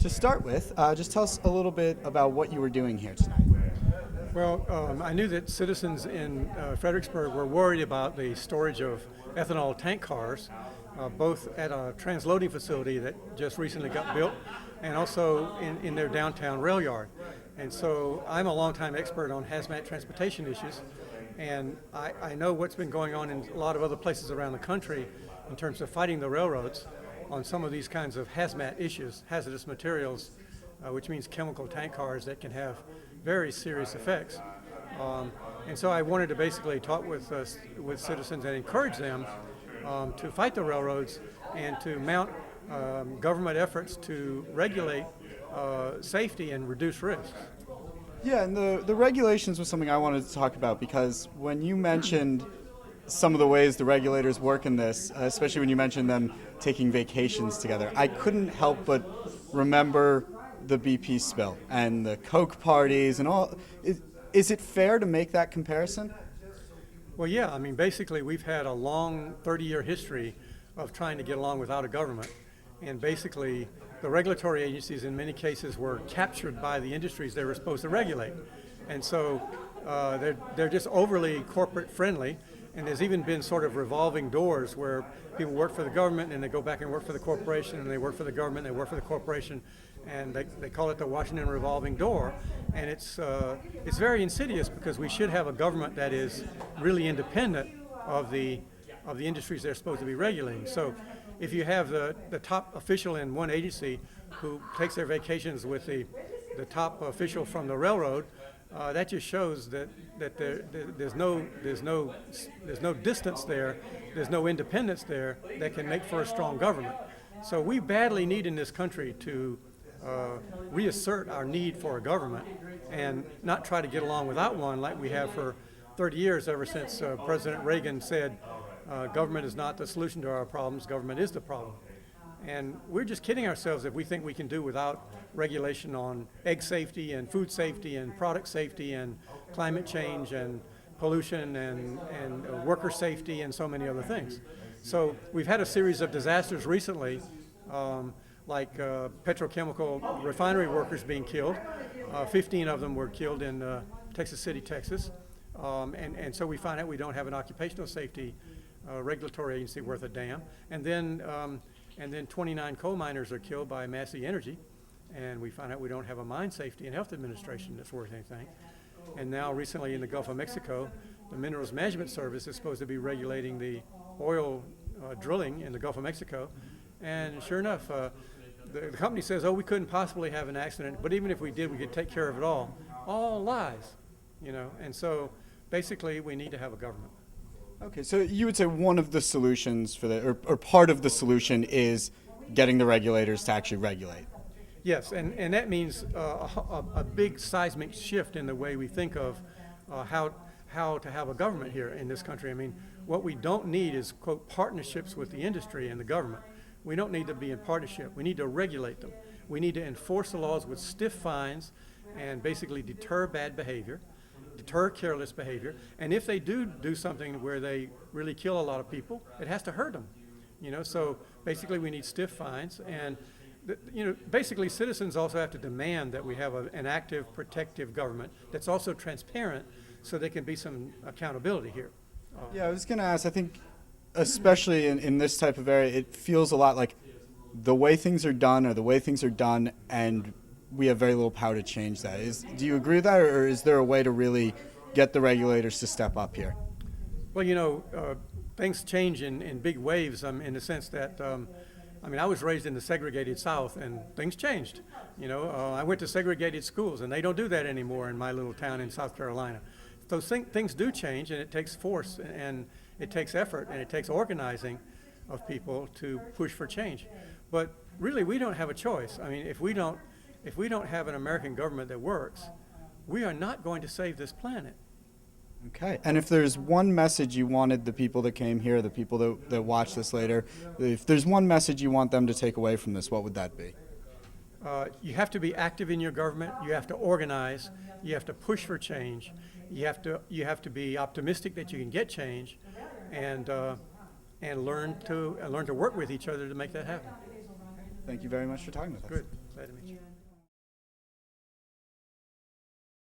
To start with, just tell us a little bit about what you were doing here tonight. Well, I knew that citizens in Fredericksburg were worried about the storage of ethanol tank cars, both at a transloading facility that just recently got built and also in their downtown rail yard. And so I'm a longtime expert on hazmat transportation issues, and I know what's been going on in a lot of other places around the country in terms of fighting the railroads on some of these kinds of hazmat issues, hazardous materials, which means chemical tank cars that can have very serious effects. And so I wanted to basically talk with citizens and encourage them to fight the railroads and to mount government efforts to regulate safety and reduce risks. Yeah, and the regulations was something I wanted to talk about because when you mentioned some of the ways the regulators work in this, especially when you mentioned them taking vacations together, I couldn't help but remember the BP spill and the Coke parties and all. Is it fair to make that comparison? Well, yeah, I mean, basically we've had a long 30-year history of trying to get along without a government. And basically the regulatory agencies in many cases were captured by the industries they were supposed to regulate. And so they're just overly corporate friendly. And there's even been sort of revolving doors where people work for the government and they go back and work for the corporation, and they work for the government and they work for the corporation, and they call it the Washington revolving door. And it's very insidious because we should have a government that is really independent of the industries they're supposed to be regulating. So if you have the top official in one agency who takes their vacations with the top official from the railroad, that just shows that there's no distance there, there's no independence there that can make for a strong government. So we badly need in this country to reassert our need for a government and not try to get along without one like we have for 30 years, ever since President Reagan said government is not the solution to our problems, government is the problem. And we're just kidding ourselves if we think we can do without regulation on egg safety and food safety and product safety and climate change and pollution and worker safety and so many other things. So we've had a series of disasters recently, like petrochemical refinery workers being killed. 15 of them were killed in Texas City, Texas. And so we find out we don't have an occupational safety regulatory agency worth a damn. And then 29 coal miners are killed by Massey Energy, and we find out we don't have a mine safety and health administration that's worth anything. And now recently in the Gulf of Mexico, the Minerals Management Service is supposed to be regulating the oil drilling in the Gulf of Mexico. And sure enough, the company says, oh, we couldn't possibly have an accident, but even if we did, we could take care of it all. All lies, you know. And so basically we need to have a government. Okay, so you would say one of the solutions for or part of the solution is getting the regulators to actually regulate. Yes, and that means a big seismic shift in the way we think of how to have a government here in this country. I mean, what we don't need is, quote, partnerships with the industry and the government. We don't need to be in partnership. We need to regulate them. We need to enforce the laws with stiff fines and basically deter bad behavior, deter careless behavior, and if they do something where they really kill a lot of people, it has to hurt them, you know. So basically we need stiff fines, and basically citizens also have to demand that we have an active, protective government that's also transparent, so there can be some accountability here. Yeah, I was going to ask, I think especially in this type of area, it feels a lot like the way things are done are the way things are done, and we have very little power to change that. Do you agree with that, or is there a way to really get the regulators to step up here? Well, things change in big waves in the sense that, I was raised in the segregated South, and things changed. I went to segregated schools, and they don't do that anymore in my little town in South Carolina. So things do change, and it takes force, and it takes effort, and it takes organizing of people to push for change. But really, we don't have a choice. I mean, if we don't have an American government that works, we are not going to save this planet. Okay. And if there's one message you wanted the people that came here, the people that watch this later, if there's one message you want them to take away from this, what would that be? You have to be active in your government. You have to organize. You have to push for change. You have to be optimistic that you can get change, and learn to work with each other to make that happen. Thank you very much for talking with us. Good. Glad to meet you.